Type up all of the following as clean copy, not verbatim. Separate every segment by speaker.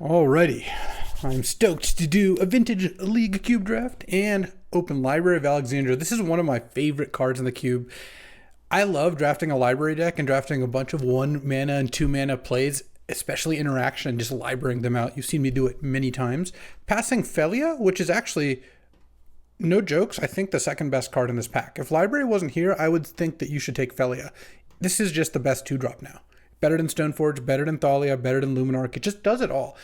Speaker 1: Alrighty, I'm stoked to do a vintage League cube draft and open Library of Alexandria. This is one of my favorite cards in the cube. I love drafting a library deck and drafting a bunch of 1 mana and 2 mana plays, especially interaction, and just librarying them out. You've seen me do it many times. Passing Felia, which is actually, no jokes, I think the second best card in this pack. If library wasn't here, I would think that you should take Felia. This is just the best 2-drop now. Better than Stoneforge, better than Thalia, better than Luminarch. It just does it all.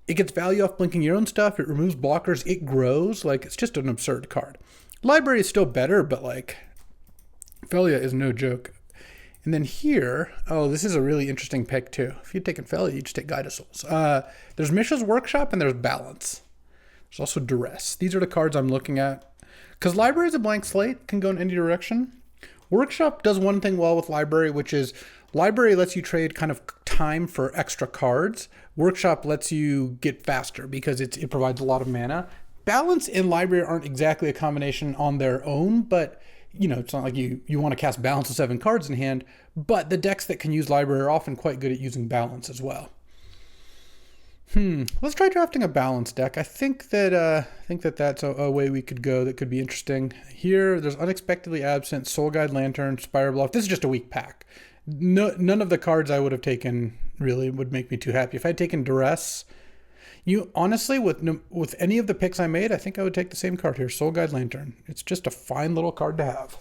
Speaker 1: It gets value off blinking your own stuff. It removes blockers. It grows. Like, it's just an absurd card. Library is still better, but like, Felia is no joke. And then here, oh, this is a really interesting pick too. If you'd taken Felia, you'd just take Guide of Souls. There's Mishra's Workshop and there's Balance. There's also Duress. These are the cards I'm looking at. Because Library is a blank slate, can go in any direction. Workshop does one thing well with Library, which is Library lets you trade kind of time for extra cards. Workshop lets you get faster because it provides a lot of mana. Balance and Library aren't exactly a combination on their own, but you know, it's not like you want to cast Balance with 7 cards in hand, but the decks that can use Library are often quite good at using Balance as well. Let's try drafting a Balance deck. I think that's a way we could go that could be interesting. Here, there's Unexpectedly Absent, Soul Guide Lantern, Spire Bluff. This is just a weak pack. None of the cards I would have taken really would make me too happy. If I'd taken Duress, honestly, with any of the picks I made, I think I would take the same card here, Soul Guide Lantern. It's just a fine little card to have.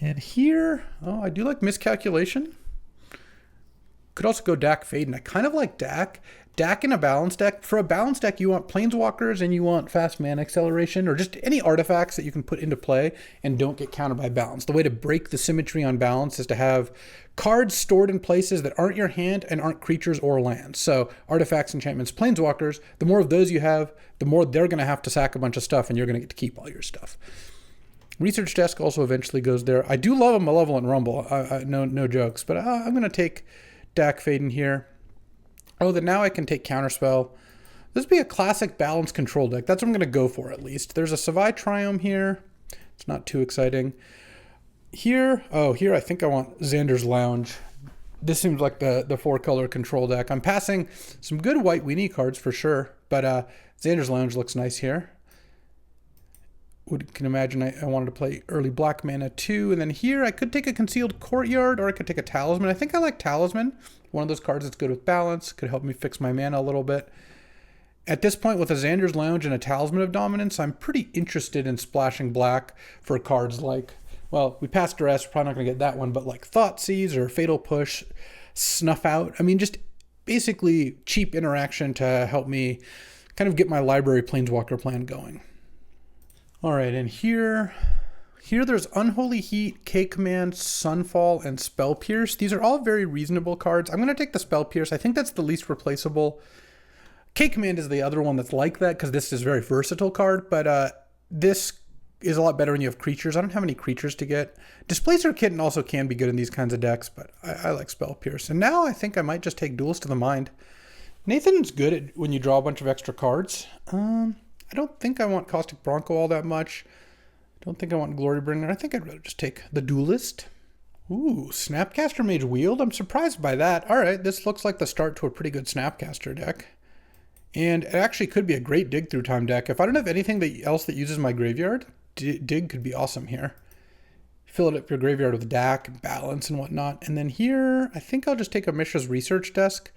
Speaker 1: And here, oh, I do like Miscalculation. Could also go Dak Faden. I kind of like Dak. Dak in a Balance deck. For a Balance deck, you want Planeswalkers and you want fast mana acceleration or just any artifacts that you can put into play and don't get countered by Balance. The way to break the symmetry on Balance is to have cards stored in places that aren't your hand and aren't creatures or lands. So artifacts, enchantments, Planeswalkers, the more of those you have, the more they're going to have to sack a bunch of stuff and you're going to get to keep all your stuff. Research Desk also eventually goes there. I do love a Malevolent Rumble. No jokes, but I'm going to take Dak Faden here. Oh, then now I can take Counterspell. This would be a classic Balance control deck. That's what I'm going to go for at least. There's a Savai Triome here. It's not too exciting. Here I think I want Xander's Lounge. This seems like the 4-color control deck. I'm passing some good white weenie cards for sure, but Xander's Lounge looks nice here. Can imagine I wanted to play early black mana too. And then here I could take a Concealed Courtyard or I could take a Talisman. I think I like Talisman. One of those cards that's good with Balance. Could help me fix my mana a little bit. At this point with a Xander's Lounge and a Talisman of Dominance, I'm pretty interested in splashing black for cards like, well, we passed Duress, we're probably not going to get that one, but like Thoughtseize or Fatal Push, Snuff Out. I mean, just basically cheap interaction to help me kind of get my Library Planeswalker plan going. All right, and here there's Unholy Heat, K-Command, Sunfall, and Spell Pierce. These are all very reasonable cards. I'm going to take the Spell Pierce. I think that's the least replaceable. K-Command is the other one that's like that because this is a very versatile card, but this is a lot better when you have creatures. I don't have any creatures to get. Displacer Kitten also can be good in these kinds of decks, but I like Spell Pierce. And now I think I might just take Duelist to the Mind. Nathan's good at when you draw a bunch of extra cards. I don't think I want Caustic Bronco all that much. I don't think I want Glorybringer. I think I'd rather just take the Duelist. Ooh, Snapcaster Mage Wield. I'm surprised by that. All right, this looks like the start to a pretty good Snapcaster deck. And it actually could be a great Dig Through Time deck. If I don't have anything else that uses my graveyard, Dig could be awesome here. Fill up your graveyard with Dak and Balance and whatnot. And then here, I think I'll just take a Mishra's Research Desk.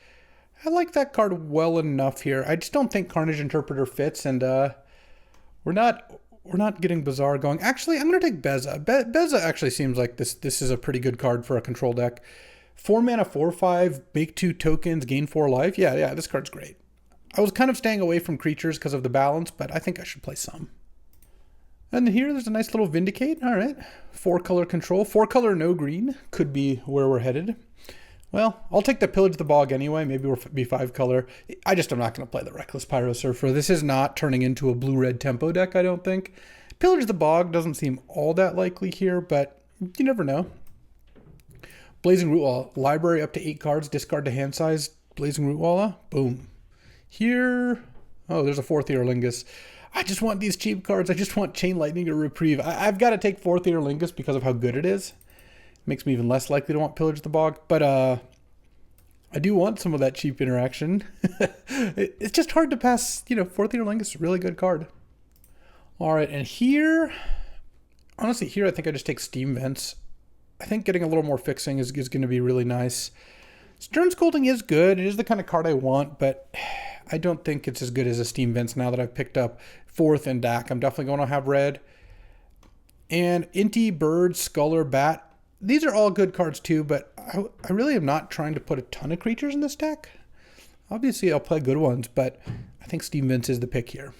Speaker 1: I like that card well enough here. I just don't think Carnage Interpreter fits, and we're not getting Bazaar going. Actually, I'm going to take Beza. Beza actually seems like this is a pretty good card for a control deck. 4 mana, 4/5, make 2 tokens, gain 4 life. Yeah, this card's great. I was kind of staying away from creatures because of the Balance, but I think I should play some. And here there's a nice little Vindicate. All right, 4-color control. 4-color, no green could be where we're headed. Well, I'll take the Pillage the Bog anyway. Maybe we'll be 5-color. I'm not going to play the Reckless Pyro Surfer. This is not turning into a blue-red tempo deck, I don't think. Pillage the Bog doesn't seem all that likely here, but you never know. Blazing Rootwalla. Library up to 8 cards. Discard to hand size. Blazing Rootwalla. Boom. Here. Oh, there's a 4th Eorlingus. I just want these cheap cards. I just want Chain Lightning or Reprieve. I've got to take 4th Eorlingus because of how good it is. Makes me even less likely to want Pillage the Bog. But I do want some of that cheap interaction. It's just hard to pass, Fourth Year Lingus is a really good card. All right, and here, honestly, here I think I just take Steam Vents. I think getting a little more fixing is going to be really nice. Stern Scolding is good. It is the kind of card I want, but I don't think it's as good as a Steam Vents now that I've picked up fourth and DAC. I'm definitely going to have red. And Inti, Bird, Sculler, Bat. These are all good cards too, but I really am not trying to put a ton of creatures in this deck. Obviously, I'll play good ones, but I think Steam Vents is the pick here.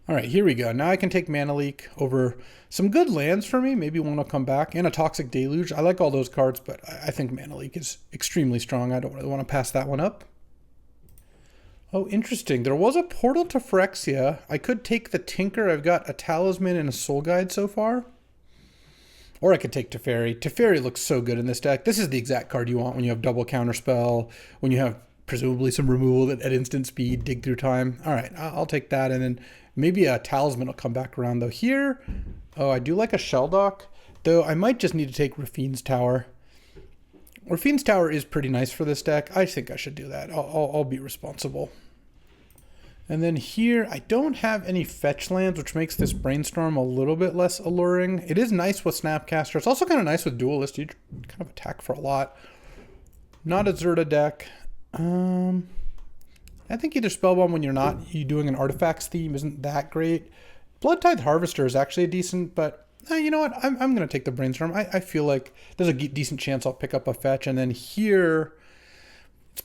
Speaker 1: All right, here we go. Now I can take Mana Leak over some good lands for me. Maybe one will come back. And a Toxic Deluge. I like all those cards, but I think Mana Leak is extremely strong. I don't really want to pass that one up. Oh, interesting. There was a Portal to Phyrexia. I could take the Tinker. I've got a Talisman and a Soul Guide so far. Or I could take Teferi. Teferi looks so good in this deck. This is the exact card you want when you have double Counterspell, when you have presumably some removal at instant speed, dig through time. All right, I'll take that, and then maybe a Talisman will come back around, though. Here, oh, I do like a Shelldock, though I might just need to take Rafine's Tower. Rafine's Tower is pretty nice for this deck. I think I should do that. I'll be responsible. And then here, I don't have any fetch lands, which makes this Brainstorm a little bit less alluring. It is nice with Snapcaster. It's also kind of nice with Duelist. You kind of attack for a lot. Not a Zerta deck. I think either Spellbomb when you doing an Artifacts theme isn't that great. Bloodtithe Harvester is actually decent, but you know what? I'm going to take the Brainstorm. I feel like there's a decent chance I'll pick up a fetch. And then here,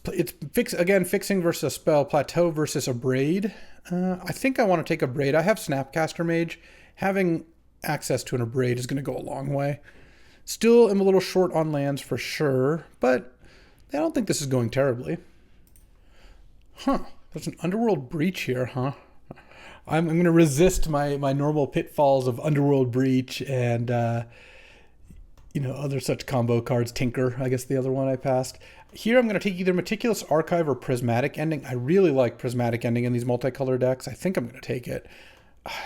Speaker 1: it's fixing versus a spell, Plateau versus a Braid. I think I want to take a Braid. I have Snapcaster Mage. Having access to an Abrade is going to go a long way. Still am a little short on lands for sure, but I don't think this is going terribly. Huh. There's an Underworld Breach here, huh? I'm going to resist my normal pitfalls of Underworld Breach and, other such combo cards. Tinker, I guess the other one I passed. Here I'm going to take either Meticulous Archive or Prismatic Ending. I really like Prismatic Ending in these multicolor decks. I think I'm going to take it.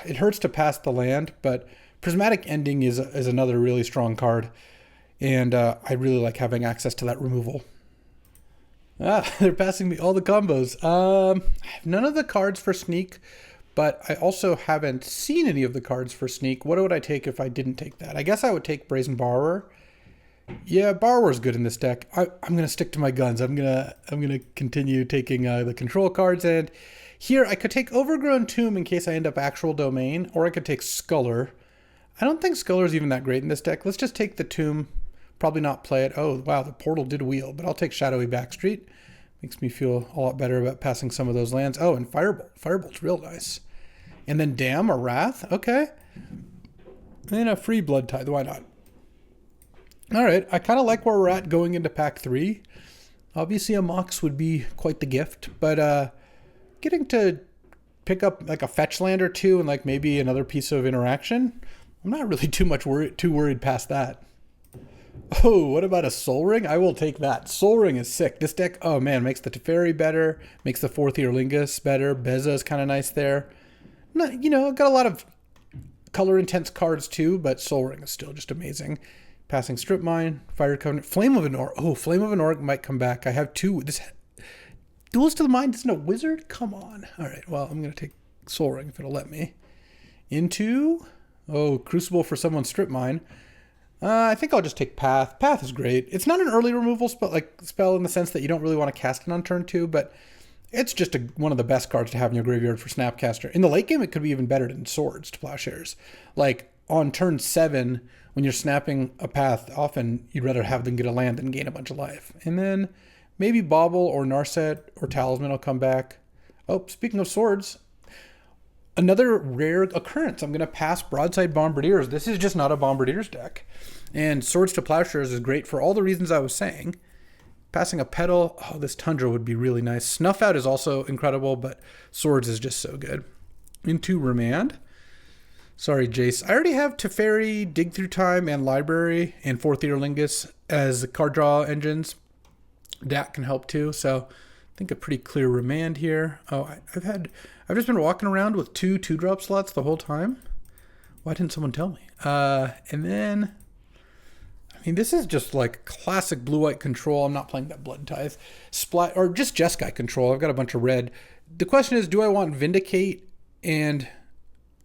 Speaker 1: It hurts to pass the land, but Prismatic Ending is another really strong card. And I really like having access to that removal. They're passing me all the combos. I have none of the cards for Sneak, but I also haven't seen any of the cards for Sneak. What would I take if I didn't take that? I guess I would take Brazen Borrower. Yeah, Borrower's good in this deck. I'm gonna stick to my guns. I'm gonna continue taking the control cards, and here I could take Overgrown Tomb in case I end up Actual Domain, or I could take Sculler. I don't think Sculler's even that great in this deck. Let's just take the Tomb. Probably not play it. Oh wow, the Portal did wheel, but I'll take Shadowy Backstreet. Makes me feel a lot better about passing some of those lands. Oh, and Firebolt. Firebolt's real nice. And then Dam or Wrath. Okay. And a free Bloodtithe. Why not? All right, I kind of like where we're at going into pack 3. Obviously, a Mox would be quite the gift, but getting to pick up like a fetch land or two and like maybe another piece of interaction, I'm not really too worried past that. Oh, what about a Soul Ring? I will take that. Soul Ring is sick. This deck, oh man, makes the Teferi better, makes the Fourth Year Lingus better. Beza is kind of nice there. I've got a lot of color intense cards too, but Soul Ring is still just amazing. Passing Strip Mine, Fire Covenant, Flame of Anor. Oh, Flame of Anor might come back. I have two. This Duels to the Mind isn't a wizard? Come on. All right, well, I'm going to take Soul Ring if it'll let me. Into, Crucible for someone's Strip Mine. I think I'll just take Path. Path is great. It's not an early removal spell in the sense that you don't really want to cast it on turn 2, but it's just one of the best cards to have in your graveyard for Snapcaster. In the late game, it could be even better than Swords to Plowshares. Like on turn 7, when you're snapping a Path, often you'd rather have them get a land than gain a bunch of life. And then maybe Bauble or Narset or Talisman will come back. Oh, speaking of Swords, another rare occurrence. I'm going to pass Broadside Bombardiers. This is just not a Bombardiers deck. And Swords to Plowshares is great for all the reasons I was saying. Passing a Petal, this Tundra would be really nice. Snuff Out is also incredible, but Swords is just so good. Into Remand. Sorry, Jace. I already have Teferi, Dig Through Time, and Library, and Fourth Year Lingus as card draw engines. Dat can help too, so I think a pretty clear Remand here. Oh, I've just been walking around with 2-2-drop slots the whole time. Why didn't someone tell me? And then, mean, this is just like classic blue-white control. I'm not playing that Blood Tithe. Splat, or just Jeskai control. I've got a bunch of red. The question is, do I want Vindicate? And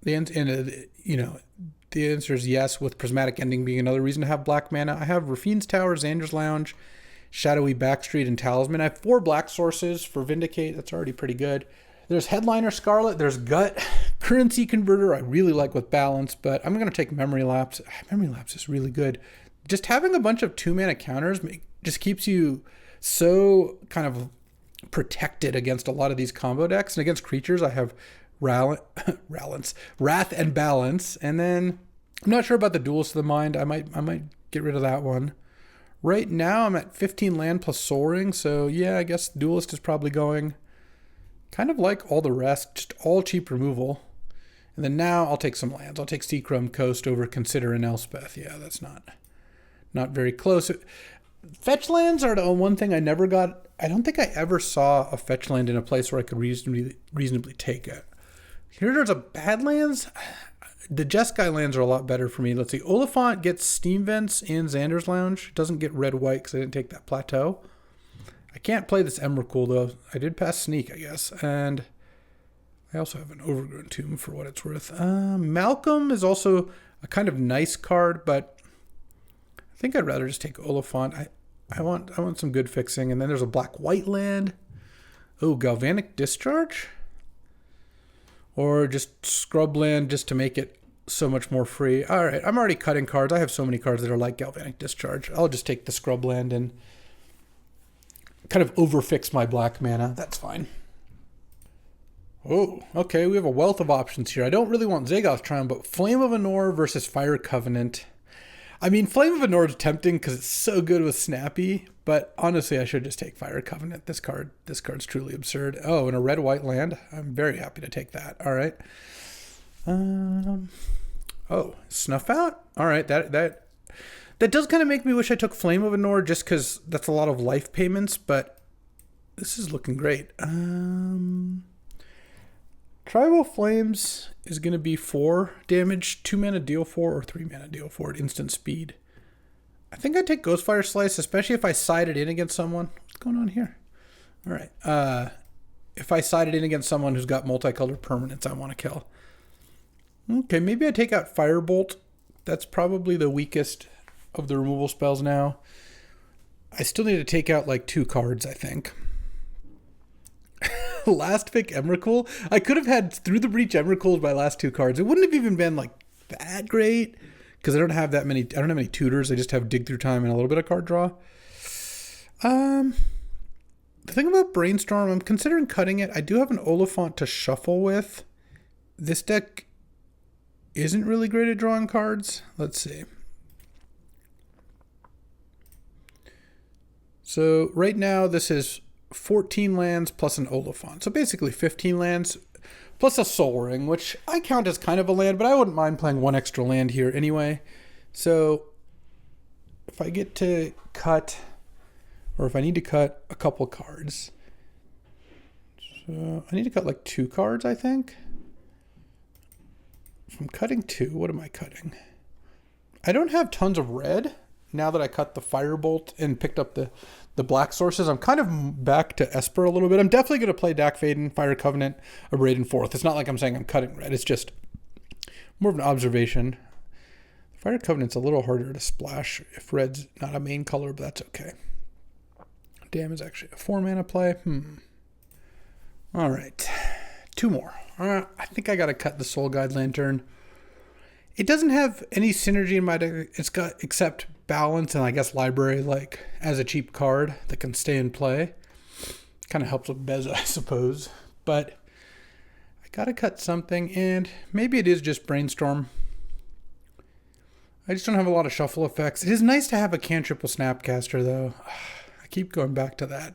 Speaker 1: the answer is yes, with Prismatic Ending being another reason to have black mana. I have Rafine's Tower, Xander's Lounge, Shadowy Backstreet, and Talisman. I have 4 black sources for Vindicate. That's already pretty good. There's Headliner Scarlet. There's Gut. Currency Converter I really like with Balance, but I'm going to take Memory Lapse. Memory Lapse is really good. Just having a bunch of 2-mana counters just keeps you so kind of protected against a lot of these combo decks. And against creatures, I have Wrath and Balance. And then I'm not sure about the Duelist of the Mind. I might get rid of that one. Right now, I'm at 15 land plus Soul Ring. So yeah, I guess Duelist is probably going. Kind of like all the rest, just all cheap removal. And then now I'll take some lands. I'll take Seachrome Coast over Consider and Elspeth. Yeah, that's not very close. Fetch lands are the one thing I never got. I don't think I ever saw a fetch land in a place where I could reasonably take it. Here's a bad lands. The Jeskai lands are a lot better for me. Let's see. Oliphant gets Steam Vents and Xander's Lounge. It doesn't get red-white because I didn't take that Plateau. I can't play this Emrakul, though. I did pass Sneak, I guess. And I also have an Overgrown Tomb for what it's worth. Malcolm is also a kind of nice card, but I think I'd rather just take Oliphant. I want some good fixing. And then there's a black-white land. Oh, Galvanic Discharge? Or just scrub land just to make it so much more free. All right, I'm already cutting cards. I have so many cards that are like Galvanic Discharge. I'll just take the scrub land and kind of overfix my black mana. That's fine. Oh, okay, we have a wealth of options here. I don't really want Zagoth Triumph, but Flame of Anor versus Fire Covenant. I mean, Flame of Anor is tempting because it's so good with Snappy, but honestly, I should just take Fire Covenant. This card's truly absurd. Oh, and a red-white land. I'm very happy to take that. All right. Oh, Snuff Out? All right, that does kind of make me wish I took Flame of Anor just because that's a lot of life payments, but this is looking great. Tribal Flames is going to be 4 damage, 2 mana deal 4, or 3 mana deal 4 at instant speed. I think I'd take Ghostfire Slice, especially if I sided in against someone. What's going on here? All right. If I sided in against someone who's got multicolored permanents I want to kill. Okay, maybe I take out Firebolt. That's probably the weakest of the removal spells now. I still need to take out like 2 cards, I think. Last pick Emrakul. I could have had Through the Breach Emrakul as my last 2 cards. It wouldn't have even been like that great because I don't have any tutors. I just have Dig Through Time and a little bit of card draw. The thing about Brainstorm, I'm considering cutting it. I do have an Oliphant to shuffle with. This deck isn't really great at drawing cards. Let's see. So right now this is 14 lands plus an Oliphant. So basically 15 lands plus a Soul Ring, which I count as kind of a land, but I wouldn't mind playing 1 extra land here anyway. So if I get to cut, or if I need to cut a couple cards. So I need to cut like 2 cards, I think. If I'm cutting 2, what am I cutting? I don't have tons of red now that I cut the Firebolt and picked up the black sources. I'm kind of back to Esper a little bit. I'm definitely going to play Dak Faden, Fire Covenant, Abrade 4th. It's not like I'm saying I'm cutting red. It's just more of an observation. Fire Covenant's a little harder to splash if red's not a main color, but that's okay. Damn is actually a 4 mana play. All right. 2 more. I think I got to cut the Soul Guide Lantern. It doesn't have any synergy in my deck. It's got except Balance and I guess Library, like as a cheap card that can stay in play. Kind of helps with Beza, I suppose. But I gotta cut something, and maybe it is just Brainstorm. I just don't have a lot of shuffle effects. It is nice to have a cantrip with Snapcaster, though. I keep going back to that.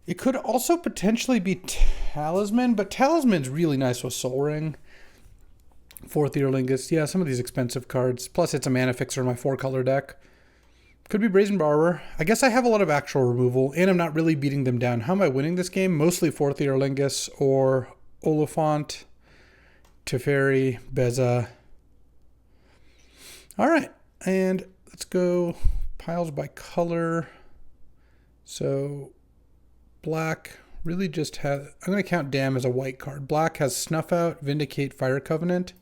Speaker 1: It could also potentially be Talisman, but Talisman's really nice with Soul Ring. 4th Earlingus. Yeah, some of these expensive cards. Plus, it's a mana fixer in my 4-color deck. Could be Brazen Barber. I guess I have a lot of actual removal, and I'm not really beating them down. How am I winning this game? Mostly 4th Earlingus or Oliphant, Teferi, Beza. All right. And let's go piles by color. So black really just has, I'm going to count Dam as a white card. Black has Snuff Out, Vindicate, Fire Covenant.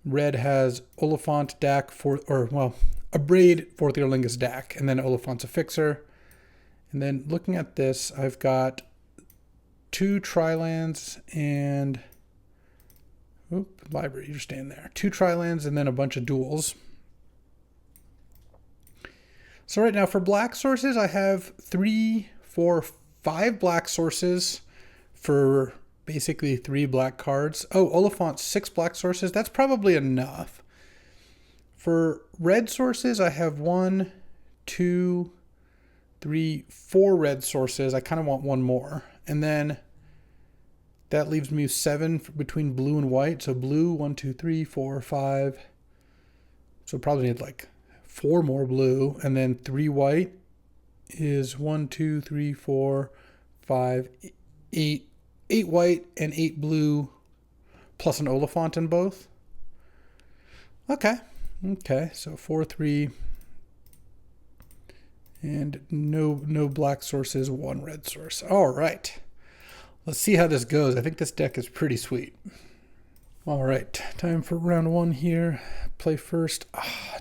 Speaker 1: Red has Oliphant, Dak, Abrade, Fourth Earlingus, Dak, and then Oliphant's a fixer. And then looking at this, I've got 2 Tri-lands and library, you're staying there. 2 Tri-lands and then a bunch of duels. So right now for black sources, I have 3, 4, 5 black sources for basically 3 black cards. Oh, Oliphant, 6 black sources. That's probably enough. For red sources, I have 1, 2, 3, 4 red sources. I kind of want 1 more. And then that leaves me 7 between blue and white. So blue, 1, 2, 3, 4, 5. So probably need like 4 more blue. And then 3 white is 1, 2, 3, 4, 5, 8. 8 white and 8 blue plus an Oliphant in both. Okay. So 4, 3. And no black sources, 1 red source. All right. Let's see how this goes. I think this deck is pretty sweet. All right. Time for round 1 here. Play first.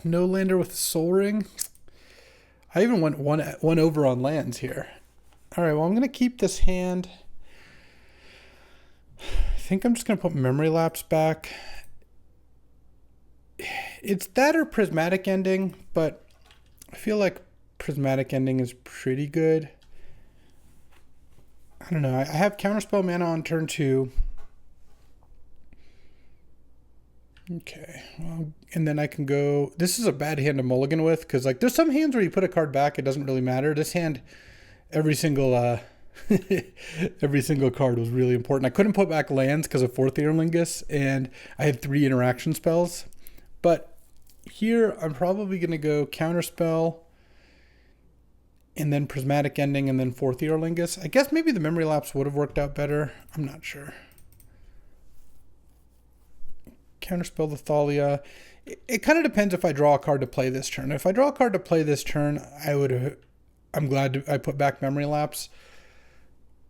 Speaker 1: No lander with Soul Ring. I even went one over on lands here. All right. Well, I'm going to keep this hand. I think I'm just going to put Memory Lapse back. It's that or Prismatic Ending, but I feel like Prismatic Ending is pretty good. I don't know. I have Counterspell mana on turn 2. Okay. Well, and then I can go... This is a bad hand to mulligan with, because like there's some hands where you put a card back, it doesn't really matter. This hand, every single every single card was really important. I couldn't put back lands because of Fourth Earlingus, and I had 3 interaction spells. But here, I'm probably going to go Counterspell, and then Prismatic Ending, and then Fourth Earlingus. I guess maybe the Memory Lapse would have worked out better. I'm not sure. Counterspell the Thalia. It kind of depends if I draw a card to play this turn. If I draw a card to play this turn, I'm glad I put back Memory Lapse.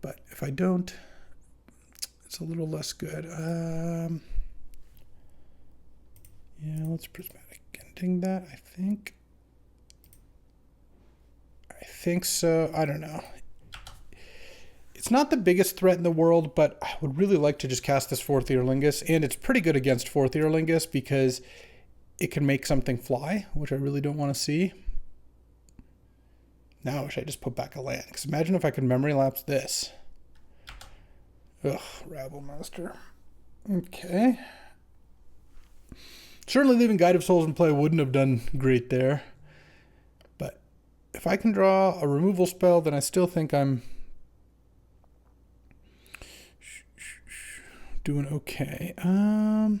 Speaker 1: But if I don't, it's a little less good. Yeah, let's Prismatic Ending that, I think. I think so. I don't know. It's not the biggest threat in the world, but I would really like to just cast this Fourth Earlingus, and it's pretty good against Fourth Earlingus because it can make something fly, which I really don't want to see. Now I wish I just put back a land, because imagine if I could Memory Lapse this. Ugh, Rabble Master. Okay. Certainly leaving Guide of Souls in play wouldn't have done great there. But if I can draw a removal spell, then I still think I'm doing okay. All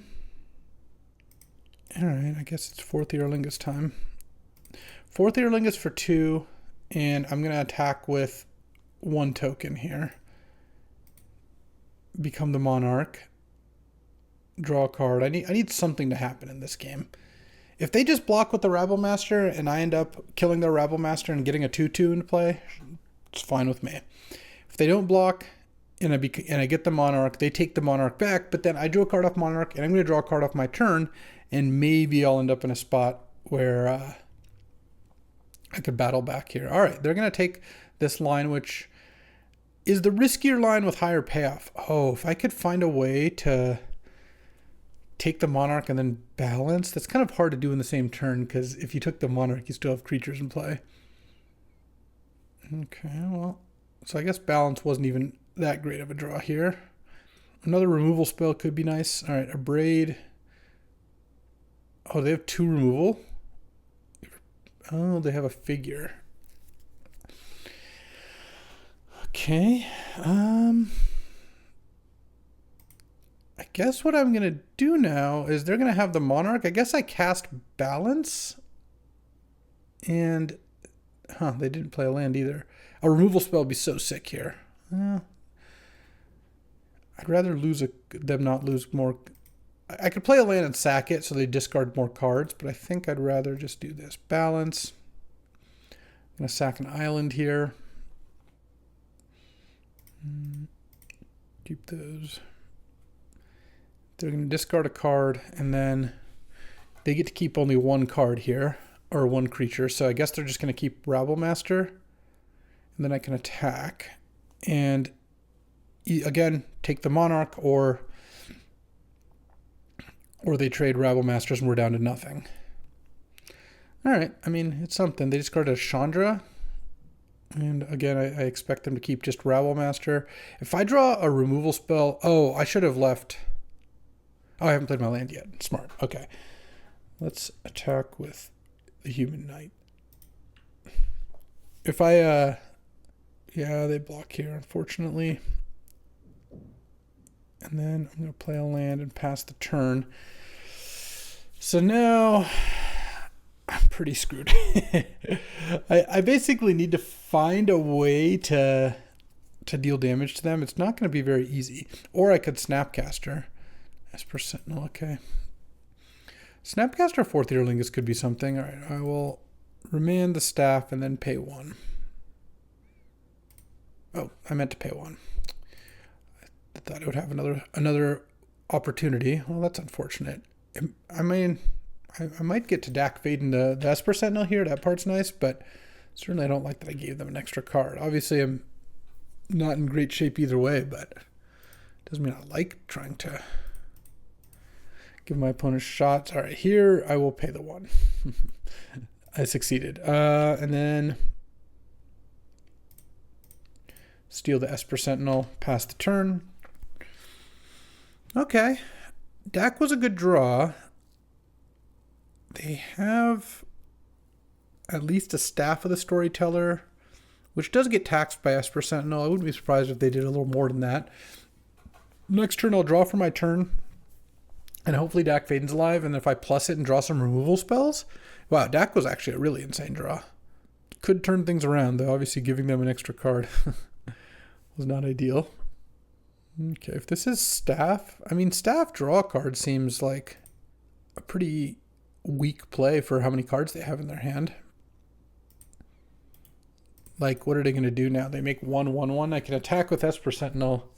Speaker 1: right, I guess it's Fourth Earlingus time. Fourth Earlingus for 2, and I'm going to attack with 1 token here. Become the Monarch. Draw a card. I need something to happen in this game. If they just block with the Rabble Master and I end up killing their Rabble Master and getting a 2/2 into play, it's fine with me. If they don't block and I get the Monarch, they take the Monarch back, but then I drew a card off Monarch and I'm going to draw a card off my turn, and maybe I'll end up in a spot where I could battle back here. All right, they're going to take this line, which is the riskier line with higher payoff. Oh, if I could find a way to take the Monarch and then balance, that's kind of hard to do in the same turn, because if you took the Monarch, you still have creatures in play. Okay, well, so I guess balance wasn't even that great of a draw here. Another removal spell could be nice. All right, Abrade. Oh, they have 2 removal. Oh, they have a figure. Okay. I guess what I'm going to do now is they're going to have the Monarch. I guess I cast Balance. And, they didn't play a land either. A removal spell would be so sick here. I'd rather lose them not lose more. I could play a land and sack it so they discard more cards, but I think I'd rather just do this. Balance. I'm going to sack an island here. Keep those. They're going to discard a card, and then they get to keep only one card here, or one creature. So I guess they're just going to keep Rabblemaster, and then I can attack. And again, take the Monarch, or they trade Rabblmasters and we're down to nothing. All right, I mean, it's something. They discarded a Chandra. And again, I expect them to keep just Rabblemaster. If I draw a removal spell... Oh, I should have left... Oh, I haven't played my land yet. Smart. Okay. Let's attack with the Human Knight. If I... Yeah, they block here, unfortunately. And then I'm going to play a land and pass the turn. So now... I'm pretty screwed. I basically need to find a way to deal damage to them. It's not going to be very easy. Or I could Snapcaster. Esper Sentinel, okay. Snapcaster 4th Earlingus could be something. All right, I will remand the staff and then pay 1. Oh, I meant to pay 1. I thought I would have another opportunity. Well, that's unfortunate. I mean... I might get to Dak fading the Esper Sentinel here. That part's nice, but certainly I don't like that I gave them an extra card. Obviously, I'm not in great shape either way, but it doesn't mean I like trying to give my opponent shots. All right, here I will pay the 1. I succeeded. And then steal the Esper Sentinel, pass the turn. Okay. Dak was a good draw. They have at least a Staff of the Storyteller, which does get taxed by Esper Sentinel. I wouldn't be surprised if they did a little more than that. Next turn, I'll draw for my turn, and hopefully Dak Faden's alive, and if I plus it and draw some removal spells... Wow, Dak was actually a really insane draw. Could turn things around, though. Obviously, giving them an extra card was not ideal. Okay, if this is Staff... I mean, Staff draw card seems like a pretty... weak play for how many cards they have in their hand. Like, what are they going to do now? They make 1/1/1. I can attack with Esper Sentinel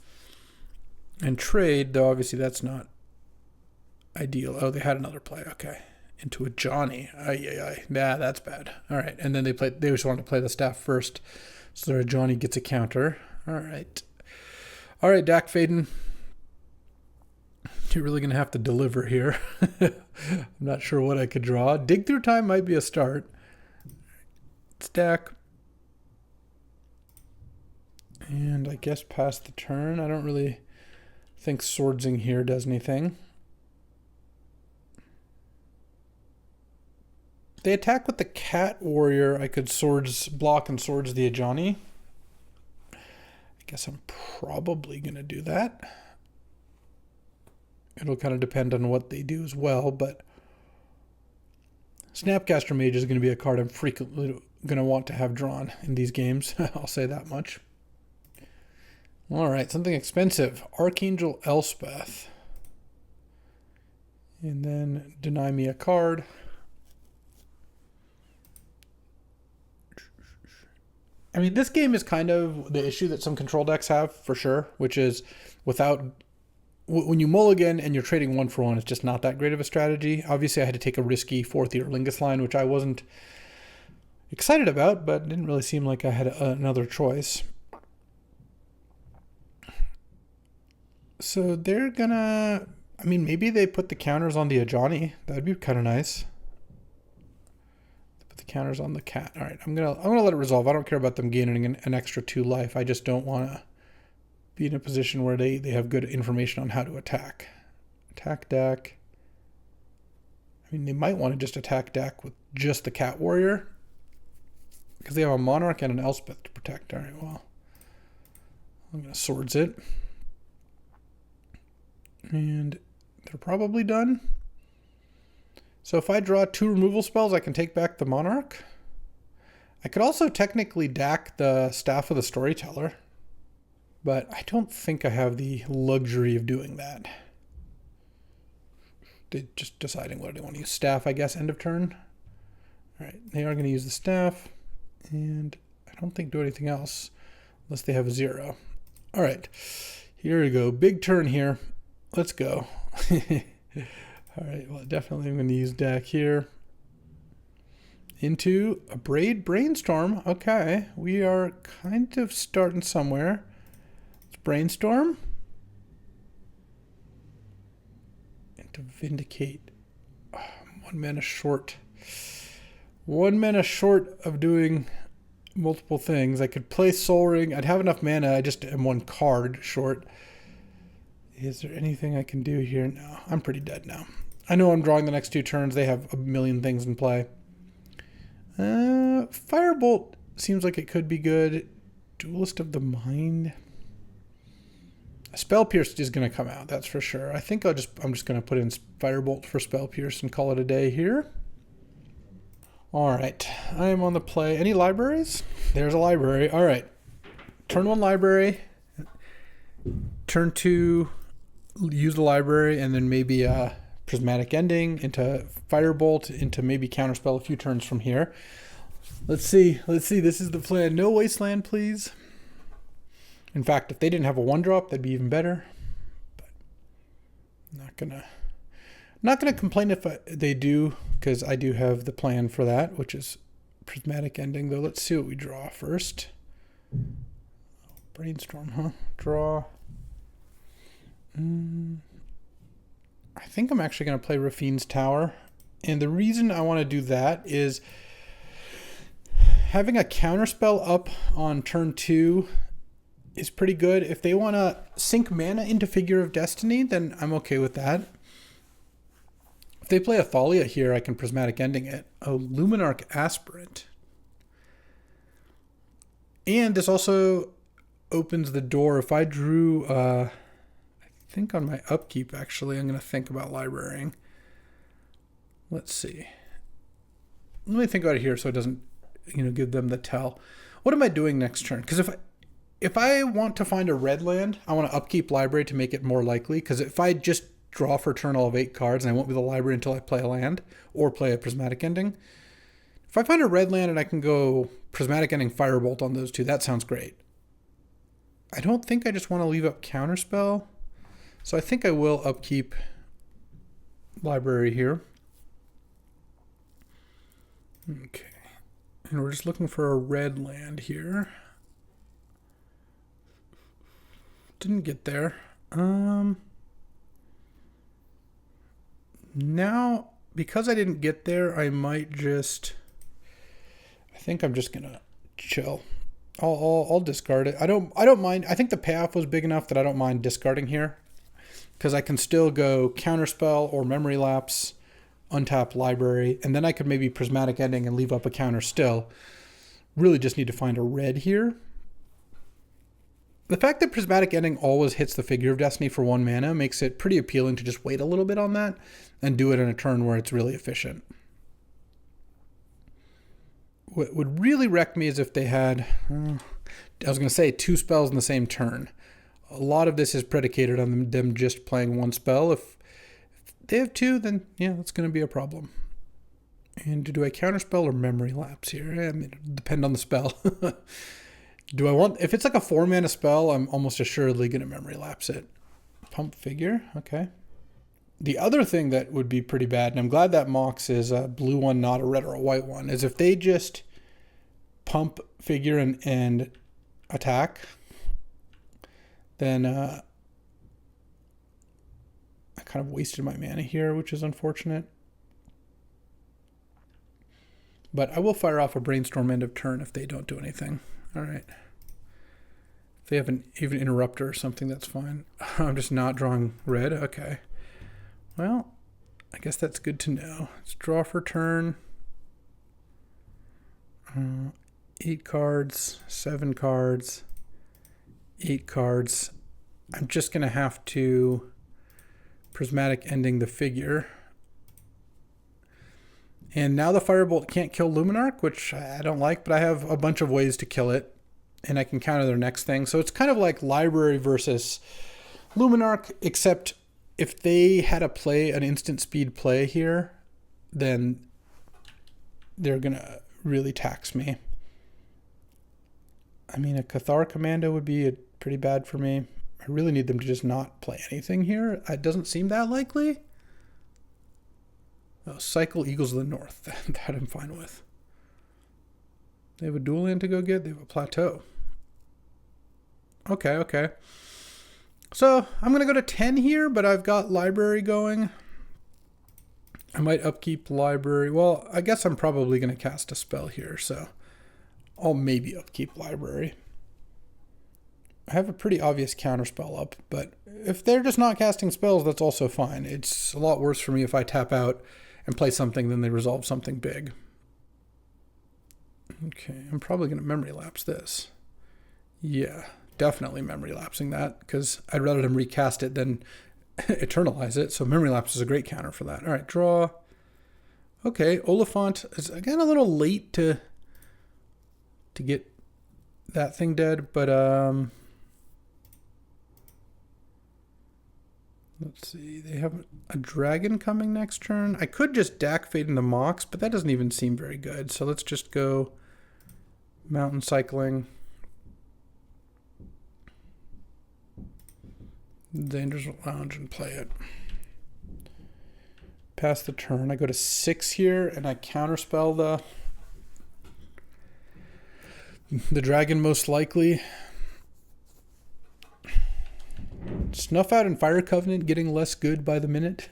Speaker 1: and trade, though obviously that's not ideal. Oh, they had another play. Okay. Into a Johnny. Nah, that's bad. All right. And then they just wanted to play the Staff first. So their Johnny gets a counter. All right. All right, Dak Faden. You're really going to have to deliver here. I'm not sure what I could draw. Dig Through Time might be a start. Stack. And I guess pass the turn. I don't really think Swordsing here does anything. They attack with the Cat Warrior. I could Swords block and Swords the Ajani. I guess I'm probably going to do that. It'll kind of depend on what they do as well, but Snapcaster Mage is going to be a card I'm frequently going to want to have drawn in these games. I'll say that much. All right, something expensive. Archangel Elspeth. And then deny me a card. I mean, this game is kind of the issue that some control decks have, for sure, which is when you mulligan and you're trading 1-for-1, it's just not that great of a strategy. Obviously, I had to take a risky 4th Earlingus line, which I wasn't excited about, but didn't really seem like I had another choice. So they're gonna... I mean, maybe they put the counters on the Ajani. That'd be kind of nice. Put the counters on the cat. All right, I'm gonna let it resolve. I don't care about them gaining an extra 2 life. I just don't want to be in a position where they have good information on how to attack. Attack Dak. I mean, they might want to just attack Dak with just the Cat Warrior, because they have a Monarch and an Elspeth to protect. All right, well, I'm going to Swords it. And they're probably done. So if I draw 2 removal spells, I can take back the Monarch. I could also technically Dak the Staff of the Storyteller, but I don't think I have the luxury of doing that. They just deciding what they want to use. Staff, I guess, end of turn. All right, they are going to use the staff, and I don't think do anything else unless they have a 0. All right, here we go. Big turn here. Let's go. All right, well, definitely I'm going to use deck here. Into a brainstorm. Okay, we are kind of starting somewhere. Let's brainstorm. Into vindicate. Oh, 1 mana short. 1 mana short of doing multiple things. I could play Soul Ring. I'd have enough mana. I just am 1 card short. Is there anything I can do here? No, I'm pretty dead now. I know I'm drawing the next 2 turns. They have a million things in play. Firebolt seems like it could be good. Duelist of the Mind. Spell Pierce is going to come out, that's for sure. I think I'm just going to put in Firebolt for Spell Pierce and call it a day here. All right, I am on the play. Any libraries? There's a library. All right, turn 1 library. Turn 2, use the library, and then maybe Prismatic Ending into Firebolt into maybe Counterspell a few turns from here. Let's see. This is the plan. No Wasteland, please. In fact, if they didn't have a 1-drop, that'd be even better. But not gonna complain if they do, because I do have the plan for that, which is Prismatic Ending. Though, let's see what we draw first. Brainstorm, huh? Draw. I think I'm actually going to play Rafine's Tower. And the reason I want to do that is having a counterspell up on turn 2 is pretty good. If they want to sink mana into Figure of Destiny, then I'm okay with that. If they play a Thalia here, I can Prismatic Ending it. Oh, Luminarch Aspirant. And this also opens the door. If I drew... I think on my upkeep, actually, I'm going to think about librarying. Let's see. Let me think about it here so it doesn't, give them the tell. What am I doing next turn? Because if I want to find a red land, I want to upkeep library to make it more likely. Because if I just draw for turn all of 8 cards and I won't be the library until I play a land or play a Prismatic Ending. If I find a red land and I can go Prismatic Ending, Firebolt on those 2, that sounds great. I don't think I just want to leave up Counterspell. So I think I will upkeep library here. Okay. And we're just looking for a red land here. Didn't get there. Now, because I didn't get there, I might just... I think I'm just gonna chill. I'll discard it. I don't mind. I think the payoff was big enough that I don't mind discarding here. Because I can still go Counterspell or Memory Lapse, untap library, and then I could maybe Prismatic Ending and leave up a counter still. Really just need to find a red here. The fact that Prismatic Ending always hits the Figure of Destiny for 1 mana makes it pretty appealing to just wait a little bit on that and do it in a turn where it's really efficient. What would really wreck me is if they had, I was going to say 2 spells in the same turn. A lot of this is predicated on them just playing 1 spell. If they have 2, then yeah, that's going to be a problem. And do I Counterspell or Memory Lapse here? I mean, it'll depend on the spell. Do I want... If it's like a 4-mana spell, I'm almost assuredly going to Memory Lapse it. Pump Figure, okay. The other thing that would be pretty bad, and I'm glad that Mox is a blue one, not a red or a white one, is if they just pump Figure and attack... then I kind of wasted my mana here, which is unfortunate. But I will fire off a Brainstorm end of turn if they don't do anything. All right. If they have an even interrupter or something, that's fine. I'm just not drawing red. Okay. Well, I guess that's good to know. Let's draw for turn. 8 cards, 7 cards. 8 cards. I'm just going to have to Prismatic Ending the Figure. And now the Firebolt can't kill Luminarch, which I don't like, but I have a bunch of ways to kill it. And I can counter their next thing. So it's kind of like Library versus Luminarch, except if they had a play, an instant speed play here, then they're going to really tax me. I mean, a Cathar Commando would be pretty bad for me. I really need them to just not play anything here. It doesn't seem that likely. Oh, cycle Eagles of the North. That I'm fine with. They have a dual land to go get. They have a plateau. Okay. So I'm going to go to 10 here, but I've got library going. I might upkeep library. Well, I guess I'm probably going to cast a spell here, so I'll maybe upkeep library. I have a pretty obvious counterspell up, but if they're just not casting spells, that's also fine. It's a lot worse for me if I tap out and play something than they resolve something big. Okay, I'm probably going to memory lapse this. Yeah, definitely memory lapsing that, because I'd rather them recast it than eternalize it. So memory lapse is a great counter for that. All right, draw. Okay, Oliphant is again a little late to get that thing dead, but let's see. They have a dragon coming next turn. I could just Dak Fade into Mox, but that doesn't even seem very good. So let's just go mountain cycling. Dangerous Lounge and play it. Pass the turn. I go to 6 here, and I counterspell the dragon most likely. Snuff Out and Fire Covenant getting less good by the minute.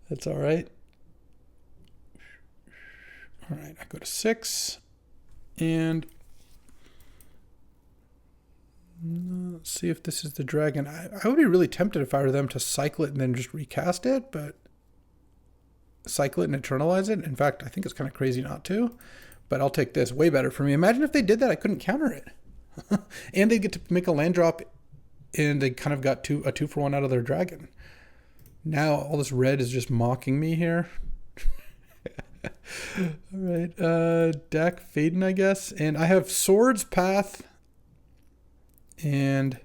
Speaker 1: That's all right. All right, I go to 6, and let's see if this is the dragon. I would be really tempted if I were them to cycle it and then just recast it, but cycle it and eternalize it. In fact, I think it's kind of crazy not to, but I'll take this. Way better for me. Imagine if they did that, I couldn't counter it. And they get to make a land drop, and they kind of got a 2-for-1 out of their dragon. Now all this red is just mocking me here. All right, Dak Faden, I guess. And I have Swords, Path, and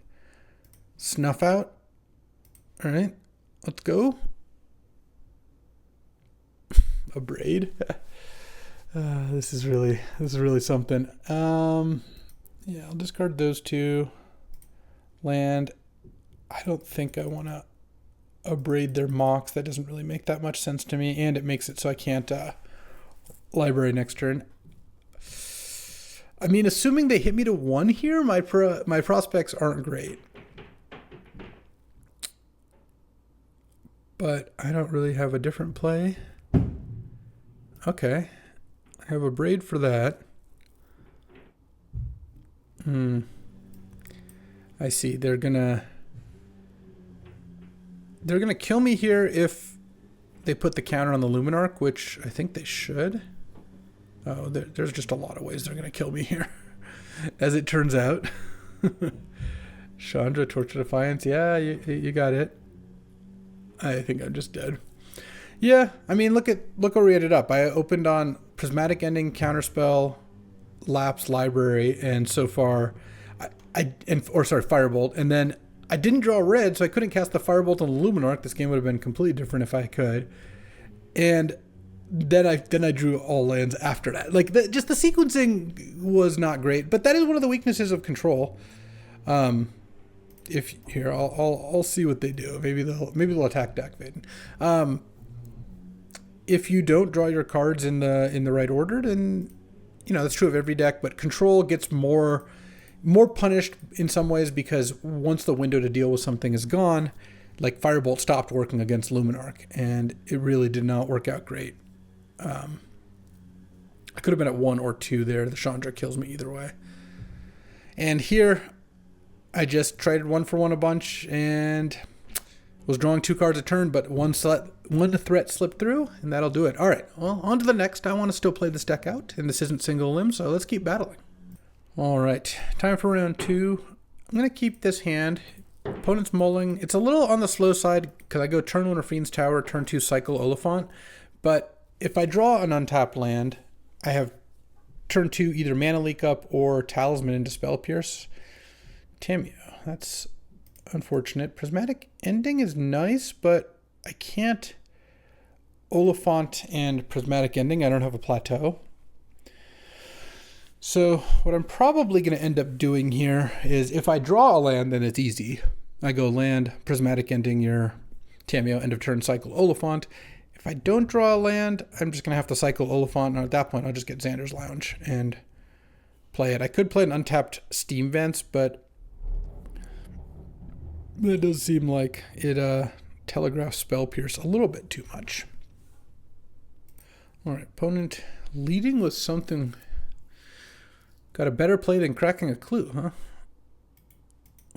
Speaker 1: Snuff Out. All right, let's go. A braid. This is really something. Yeah, I'll discard those 2. Land. I don't think I want to abrade their Mox. That doesn't really make that much sense to me, and it makes it so I can't library next turn. I mean, assuming they hit me to 1 here, my prospects aren't great. But I don't really have a different play. Okay. I have a braid for that. I see. They're gonna kill me here if they put the counter on the Luminarch, which I think they should. Oh, there's just a lot of ways they're gonna kill me here, as it turns out. Chandra, Torture Defiance. Yeah, you got it. I think I'm just dead. Yeah, I mean, look where we ended up. I opened on Prismatic Ending, Counterspell, Lapse, Library, and so far, Firebolt, and then I didn't draw red, so I couldn't cast the Firebolt on the Luminarch. This game would have been completely different if I could. And then I drew all lands after that. Like just the sequencing was not great, but that is one of the weaknesses of Control. I'll see what they do. Maybe they'll attack Dak Vaden. If you don't draw your cards in the right order, then that's true of every deck. But Control gets more punished in some ways because once the window to deal with something is gone, like Firebolt stopped working against Luminarch, and it really did not work out great. I could have been at 1 or 2 there. The Chandra kills me either way. And here, I just traded 1-for-1 a bunch and was drawing 2 cards a turn, but one threat slipped through, and that'll do it. All right, well, on to the next. I want to still play this deck out, and this isn't single limb, so let's keep battling. All right, time for round 2. I'm going to keep this hand. Opponent's mulling. It's a little on the slow side because I go turn 1 Fiend's Tower, turn 2 Cycle Oliphant, but if I draw an untapped land, I have turn 2 either Mana Leak Up or Talisman into Spell Pierce. Tameo, that's unfortunate. Prismatic Ending is nice, but I can't Oliphant and Prismatic Ending. I don't have a plateau. So what I'm probably going to end up doing here is if I draw a land, then it's easy. I go land, Prismatic Ending your Tamiyo, end of turn, cycle Oliphant. If I don't draw a land, I'm just going to have to cycle Oliphant, and at that point I'll just get Xander's Lounge and play it. I could play an untapped Steam Vents, but it does seem like it telegraphs Spell Pierce a little bit too much. All right, opponent leading with something. Got a better play than cracking a clue, huh?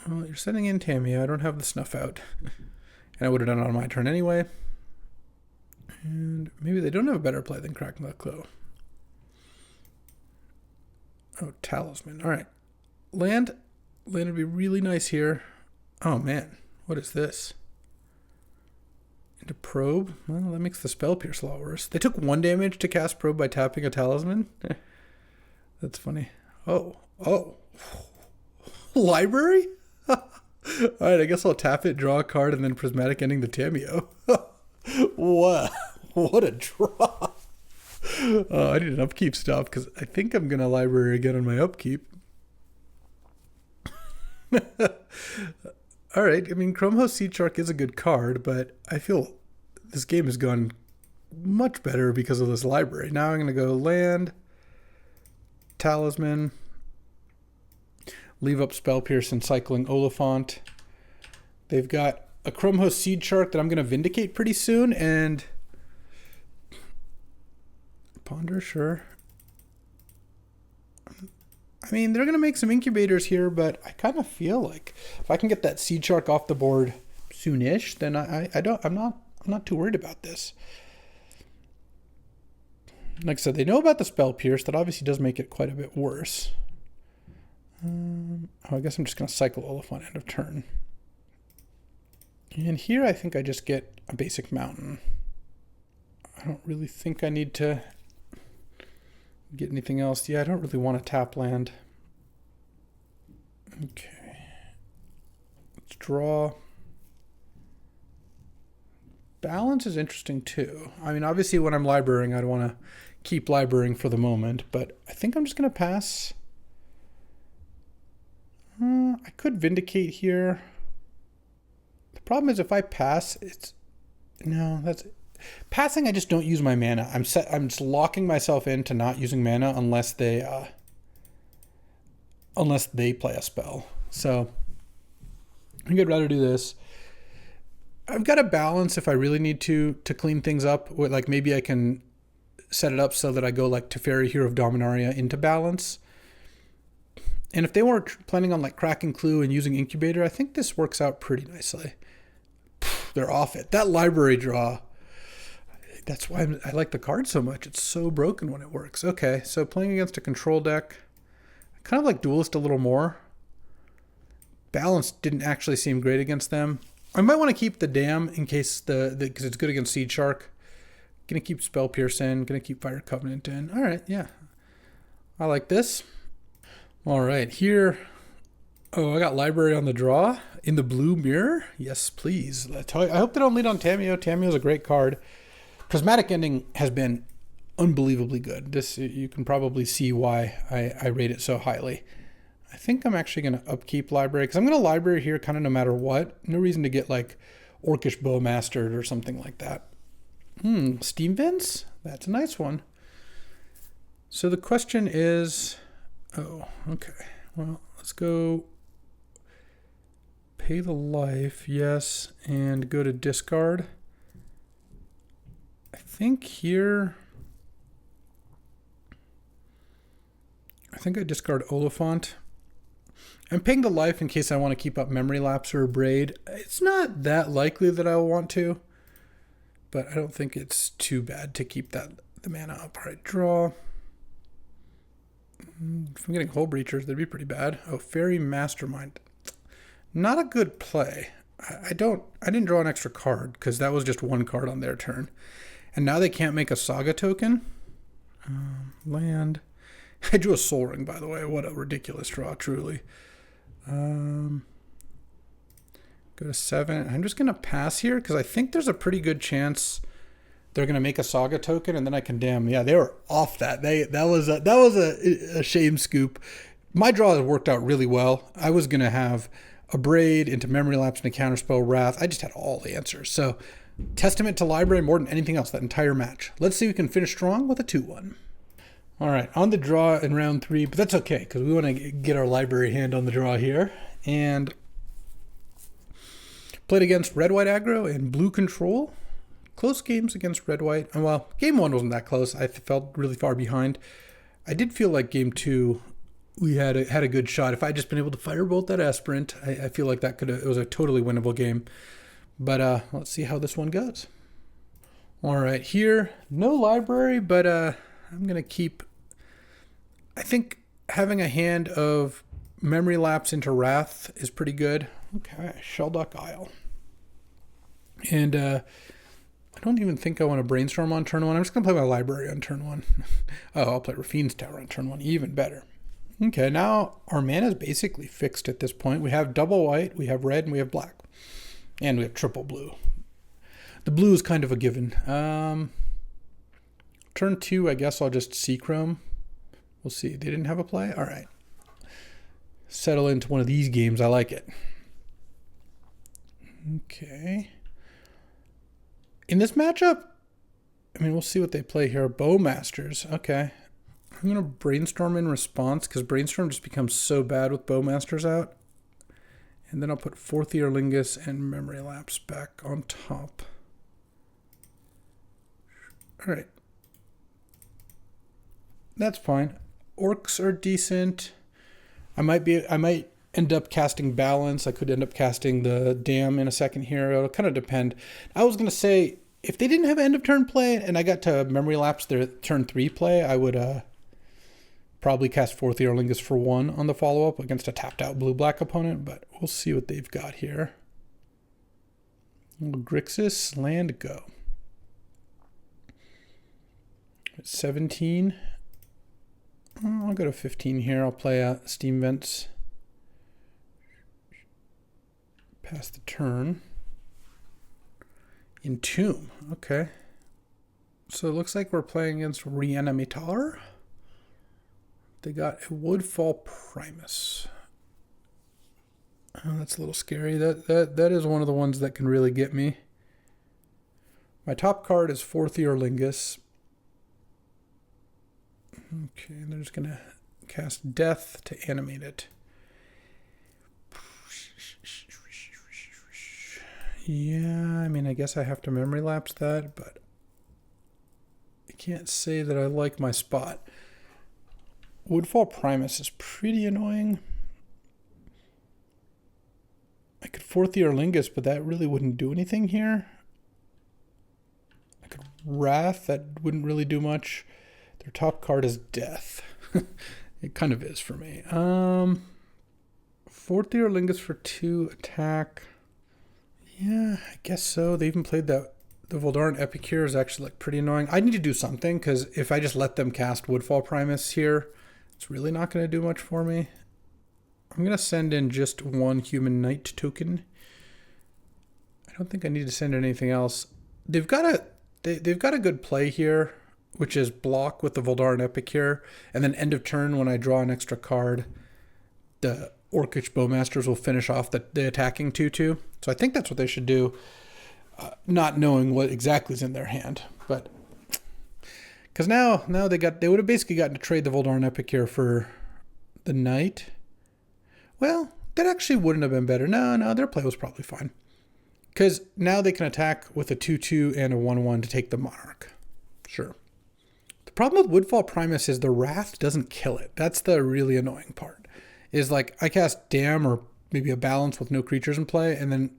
Speaker 1: Well, you're sending in Tamiyo. I don't have the snuff out. And I would have done it on my turn anyway. And maybe they don't have a better play than cracking the clue. Oh, Talisman. All right. Land. Land would be really nice here. Oh, man. What is this? Into Probe? Well, that makes the Spell Pierce a lot worse. They took 1 damage to cast Probe by tapping a Talisman? That's funny. Oh. Library? All right, I guess I'll tap it, draw a card, and then Prismatic Ending the Tamiyo. What a draw. I need an upkeep stop because I think I'm going to library again on my upkeep. All right, I mean, Chromehost Seed Shark is a good card, but I feel this game has gone much better because of this library. Now I'm going to go land, Talisman, leave up Spell Pierce and cycling Oliphant. They've got a Chromehost Seed Shark that I'm going to Vindicate pretty soon, and Ponder, sure. I mean, they're going to make some incubators here, but I kind of feel like if I can get that Seed Shark off the board soonish, then I'm not too worried about this. Like I said, they know about the Spell Pierce. That obviously does make it quite a bit worse. I guess I'm just going to cycle Oliphant end of turn. And here I think I just get a basic mountain. I don't really think I need to get anything else. Yeah, I don't really want to tap land. Okay. Let's draw. Balance is interesting too. I mean, obviously when I'm librarying, I'd want to keep librarying for the moment, but I think I'm just going to pass. I could Vindicate here. The problem is if I pass, passing. I just don't use my mana. I'm just locking myself into not using mana unless they play a spell. So I think I'd rather do this. I've got a balance if I really need to clean things up. Like maybe I can set it up so that I go like Teferi, Hero of Dominaria into balance. And if they weren't planning on like cracking Clue and using Incubator, I think this works out pretty nicely. They're off it. That library draw. That's why I like the card so much. It's so broken when it works. Okay, so playing against a control deck. I kind of like Duelist a little more. Balance didn't actually seem great against them. I might want to keep the Dam in case because it's good against Seed Shark. Gonna keep Spell Pierce in. Gonna keep Fire Covenant in. All right, yeah. I like this. All right, here. Oh, I got Library on the draw in the blue mirror. Yes, please. I hope they don't lead on Tamiyo. Tamiyo's a great card. Prismatic Ending has been unbelievably good. This you can probably see why I rate it so highly. I think I'm actually going to upkeep Library because I'm going to Library here kind of no matter what. No reason to get like Orcish Bowmastered or something like that. Steam Vents? That's a nice one. So the question is, oh, okay. Well, let's go pay the life, yes, and go to discard. I think here, I discard Oliphant. I'm paying the life in case I want to keep up Memory Lapse or Braid. It's not that likely that I will want to, but I don't think it's too bad to keep the mana up. All right, draw. If I'm getting Hull Breachers, that'd be pretty bad. Oh, Fairy Mastermind. Not a good play. I didn't draw an extra card because that was just one card on their turn. And now they can't make a Saga token. Land. I drew a Soul Ring, by the way. What a ridiculous draw, truly. Go to 7. I'm just going to pass here because I think there's a pretty good chance they're going to make a Saga token, and then I can damn. Yeah, they were off that. That was a shame scoop. My draw has worked out really well. I was going to have a Braid into Memory Lapse and a Counterspell Wrath. I just had all the answers. So testament to library more than anything else, that entire match. Let's see if we can finish strong with a 2-1. All right, on the draw in round 3, but that's okay because we want to get our library hand on the draw here. And played against red-white aggro and blue control. Close games against red-white. Well, game 1 wasn't that close. I felt really far behind. I did feel like game 2 we had a good shot. If I just been able to firebolt that Aspirant, I feel like it was a totally winnable game. But let's see how this one goes. All right, here, no library, but I'm going to keep... I think having a hand of Memory Lapse into Wrath is pretty good. Okay, Shellduck Isle. And I don't even think I want to Brainstorm on turn 1. I'm just going to play my library on turn 1. Oh, I'll play Rafine's Tower on turn 1. Even better. Okay, now our mana is basically fixed at this point. We have double white, we have red, and we have black. And we have triple blue. The blue is kind of a given. Turn 2, I guess I'll just Seachrome. We'll see. They didn't have a play? All right. Settle into one of these games. I like it. Okay. In this matchup, I mean, we'll see what they play here. Bowmasters. Okay. I'm going to Brainstorm in response because Brainstorm just becomes so bad with Bowmasters out. And then I'll put Fourth Earlingus and Memory Lapse back on top. All right. That's fine. Orcs are decent. I might end up casting Balance. I could end up casting the Dam in a second here. It'll kind of depend. I was going to say, if they didn't have end of turn play and I got to Memory Lapse their turn 3 play, I would probably cast Fourth Earlingus for 1 on the follow-up against a tapped-out blue-black opponent, but we'll see what they've got here. Grixis, land, go. At 17. I'll go to 15 here. I'll play Steam Vents. Pass the turn. Entomb. Okay. So it looks like we're playing against Reanimator. They got a Woodfall Primus. Oh, that's a little scary. That is one of the ones that can really get me. My top card is Fourth Earlingus. Okay, and they're just going to cast Death to animate it. Yeah, I mean, I guess I have to Memory Lapse that, but I can't say that I like my spot. Woodfall Primus is pretty annoying. I could Fourth Earlingus, but that really wouldn't do anything here. I could Wrath, that wouldn't really do much. Their top card is Death. It kind of is for me. Fourth Earlingus for 2 attack. Yeah, I guess so. They even played that. The Voldaren Epicure is actually like pretty annoying. I need to do something because if I just let them cast Woodfall Primus here, it's really not going to do much for me. I'm going to send in just 1 Human Knight token. I don't think I need to send in anything else. They've got a good play here, which is block with the Voldaren Epicure, and then end of turn when I draw an extra card, the Orcish Bowmasters will finish off the attacking 2/2. So I think that's what they should do, not knowing what exactly is in their hand. But because now they would have basically gotten to trade the Voldaren Epicure for the Knight. Well, that actually wouldn't have been better. No, their play was probably fine. Because now they can attack with a 2/2 and a 1/1 to take the Monarch. Sure. The problem with Woodfall Primus is the Wrath doesn't kill it. That's the really annoying part. Is like I cast Dam or maybe a Balance with no creatures in play, and then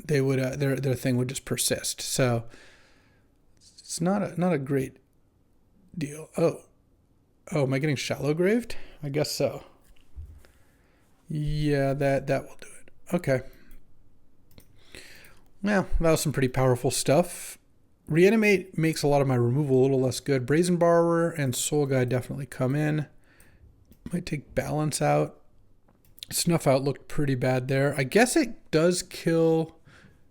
Speaker 1: they would their thing would just persist. So it's not a great deal. Oh, am I getting Shallow Graved? I guess so. Yeah, that will do it. Okay. Well, that was some pretty powerful stuff. Reanimate makes a lot of my removal a little less good. Brazen Borrower and Soul Guide definitely come in. Might take Balance out. Snuff Out looked pretty bad there. I guess it does kill...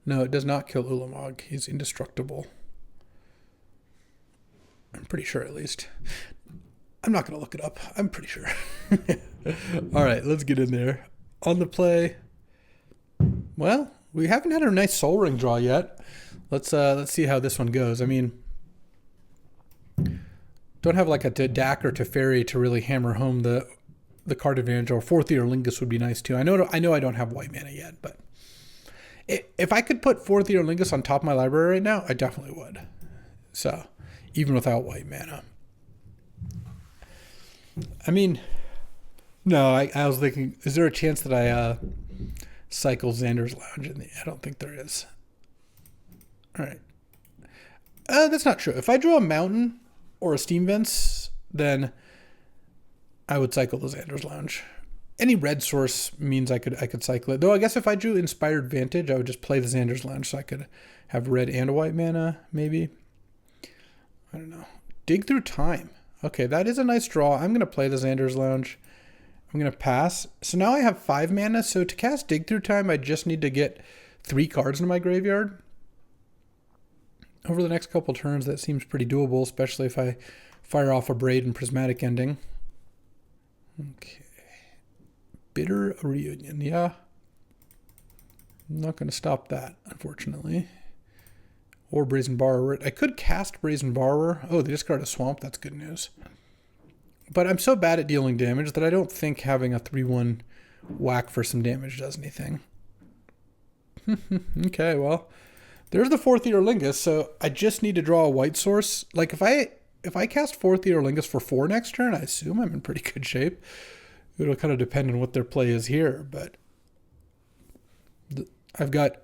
Speaker 1: No, it does not kill Ulamog. He's indestructible. I'm pretty sure, at least. I'm not going to look it up. I'm pretty sure. All right, let's get in there. On the play. Well, we haven't had a nice Soul Ring draw yet. Let's see how this one goes. I mean, don't have like a Dak or Teferi to really hammer home the card advantage, or Fourth Lingus would be nice too. I know I don't have white mana yet, but if I could put Fourth Lingus on top of my library right now, I definitely would. So, even without white mana. I mean, no, I was thinking, is there a chance that I cycle Xander's Lounge in the... I don't think there is. All right. That's not true. If I drew a Mountain or a Steam Vents, then I would cycle the Xander's Lounge. Any red source means I could cycle it. Though I guess if I drew Inspired Vantage, I would just play the Xander's Lounge so I could have red and white mana, maybe. I don't know. Dig Through Time. Okay, that is a nice draw. I'm going to play the Xander's Lounge. I'm going to pass. So now I have 5 mana. So to cast Dig Through Time, I just need to get 3 cards into my graveyard. Over the next couple turns, that seems pretty doable, especially if I fire off a Braid and Prismatic Ending. Okay. Bitter Reunion, yeah. I'm not going to stop that, unfortunately. Or Brazen Borrower. I could cast Brazen Borrower. Oh, they discard a Swamp. That's good news. But I'm so bad at dealing damage that I don't think having a 3/1 whack for some damage does anything. Okay, well, there's the Fourth Lingus, so I just need to draw a white source. Like, if I cast Fourth Lingus for 4 next turn, I assume I'm in pretty good shape. It'll kind of depend on what their play is here, but I've got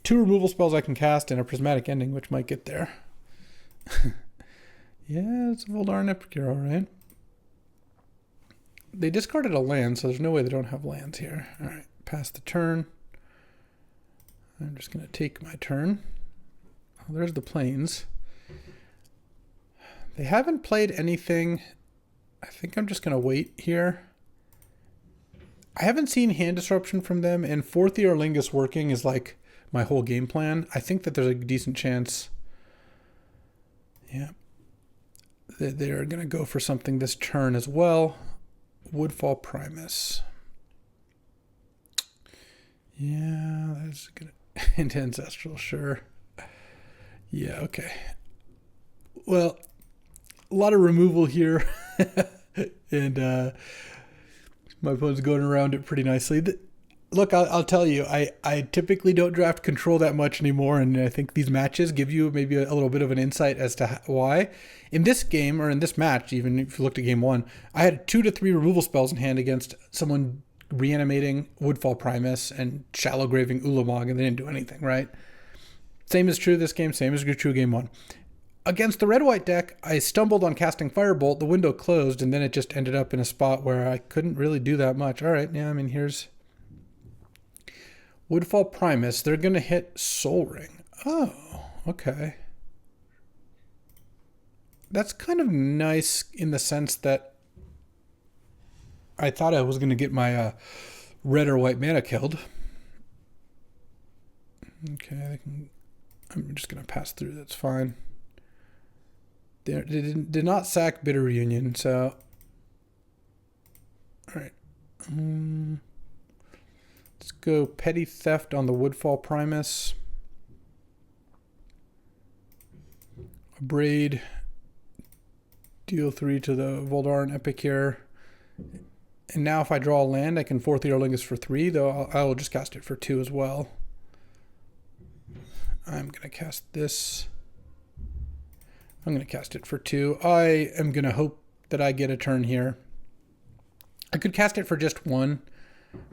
Speaker 1: 2 removal spells I can cast and a Prismatic Ending, which might get there. Yeah, it's a Voldaren Epicure, all right. They discarded a land, so there's no way they don't have lands here. All right, pass the turn. I'm just going to take my turn. Oh, there's the Plains. They haven't played anything. I think I'm just going to wait here. I haven't seen hand disruption from them, and Fourth Lingus working is like my whole game plan. I think that there's a decent chance, yeah, that they're going to go for something this turn as well. Woodfall Primus. Yeah, that's going to... into Ancestral, sure. Yeah, okay. Well, a lot of removal here, and my opponent's going around it pretty nicely. Look, I'll tell you, I typically don't draft control that much anymore, and I think these matches give you maybe a little bit of an insight as to why. In this game, or in this match, even if you looked at game 1, I had 2 to 3 removal spells in hand against someone reanimating Woodfall Primus and shallow graving Ulamog, and they didn't do anything, right? Same is true this game, same is true game 1. Against the red-white deck, I stumbled on casting Firebolt, the window closed, and then it just ended up in a spot where I couldn't really do that much. All right, yeah, I mean, here's Woodfall Primus. They're going to hit Soul Ring. Oh, okay. That's kind of nice in the sense that I thought I was going to get my red or white mana killed. Okay, I'm just going to pass through. That's fine. They did not sack Bitter Reunion, so... Alright. Let's go Petty Theft on the Woodfall Primus. A Braid. Deal 3 to the Voldaren Epicure. And now if I draw a land, I can Fourth Lingus for 3, though I will just cast it for 2 as well. I'm going to cast this... I'm going to cast it for 2. I am going to hope that I get a turn here. I could cast it for just 1,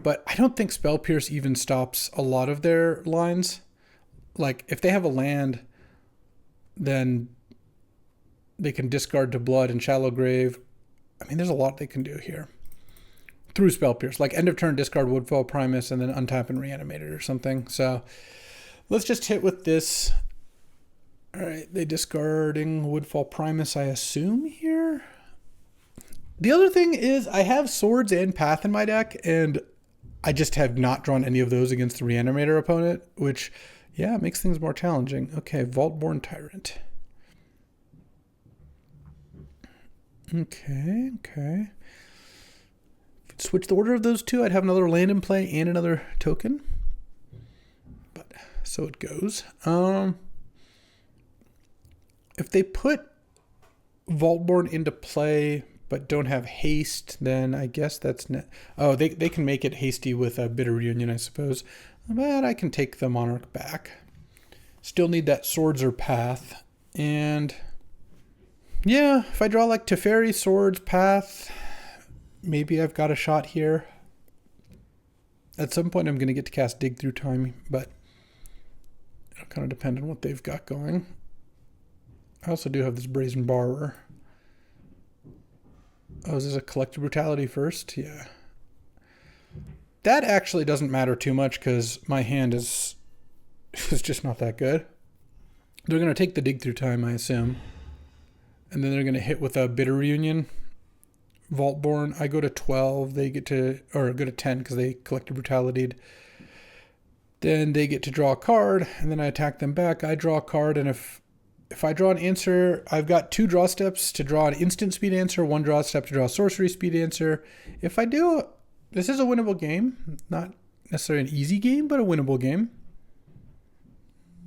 Speaker 1: but I don't think Spell Pierce even stops a lot of their lines. Like, if they have a land, then they can discard to Blood and Shallow Grave. I mean, there's a lot they can do here. Through Spell Pierce. Like, end of turn, discard Woodfall Primus, and then untap and reanimate it or something. So, let's just hit with this. All right, they discarding Woodfall Primus, I assume, here. The other thing is I have Swords and Path in my deck, and I just have not drawn any of those against the Reanimator opponent, which, yeah, makes things more challenging. Okay, Vaultborn Tyrant. Okay. Switch the order of those two, I'd have another land in play and another token. But so it goes. If they put Vaultborn into play but don't have haste, then I guess that's... they can make it hasty with a Bitter Reunion, I suppose. But I can take the Monarch back. Still need that Swords or Path. And yeah, if I draw like Teferi, Swords, Path, maybe I've got a shot here. At some point I'm going to get to cast Dig Through Time, but it'll kind of depend on what they've got going. I also do have this Brazen Borrower. Oh, is this a Collective Brutality first? Yeah. That actually doesn't matter too much because my hand is just not that good. They're going to take the Dig Through Time, I assume. And then they're going to hit with a Bitter Reunion. Vaultborn, I go to 12. They get to, or go to 10 because they Collective Brutality'd. Then they get to draw a card, and then I attack them back. I draw a card, and if I draw an answer, I've got 2 draw steps to draw an instant speed answer, 1 draw step to draw a sorcery speed answer. If I do, this is a winnable game. Not necessarily an easy game, but a winnable game.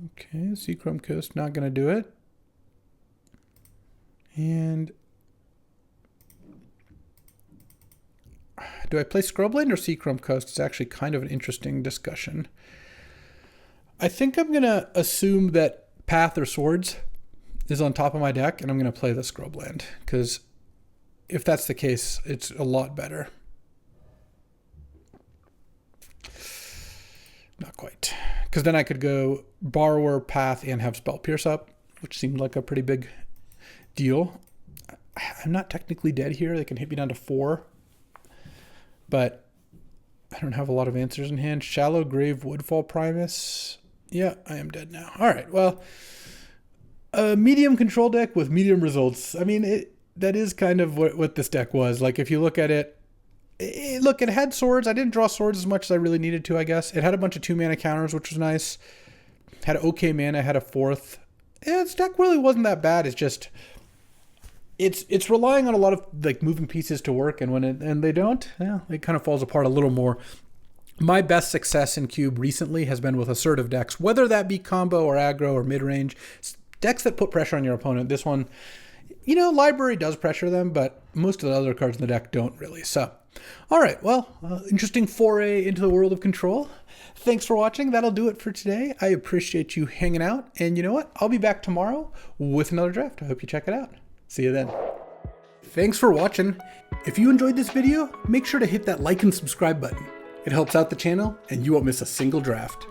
Speaker 1: Okay, Seachrome Coast, not going to do it. And do I play Scrubland or Seachrome Coast? It's actually kind of an interesting discussion. I think I'm going to assume that Path or Swords is on top of my deck, and I'm going to play the Scrubland, because if that's the case, it's a lot better. Not quite. Because then I could go Borrower, Path, and have Spell Pierce up, which seemed like a pretty big deal. I'm not technically dead here. They can hit me down to 4. But I don't have a lot of answers in hand. Shallow Grave, Woodfall Primus. Yeah, I am dead now. All right, well, a medium control deck with medium results. I mean, that is kind of what this deck was. Like, if you look at it, look, it had swords. I didn't draw swords as much as I really needed to, I guess. It had a bunch of 2-mana counters, which was nice. Had okay mana, had a 4th. Its deck really wasn't that bad. It's just... It's relying on a lot of like moving pieces to work, and when they don't, yeah, it kind of falls apart a little more. My best success in Cube recently has been with assertive decks, whether that be combo or aggro or mid-range. Decks that put pressure on your opponent. This one, Library does pressure them, but most of the other cards in the deck don't really. So, all right, well, interesting foray into the world of Control. Thanks for watching. That'll do it for today. I appreciate you hanging out, and you know what? I'll be back tomorrow with another draft. I hope you check it out. See you then. Thanks for watching. If you enjoyed this video, make sure to hit that like and subscribe button. It helps out the channel, and you won't miss a single draft.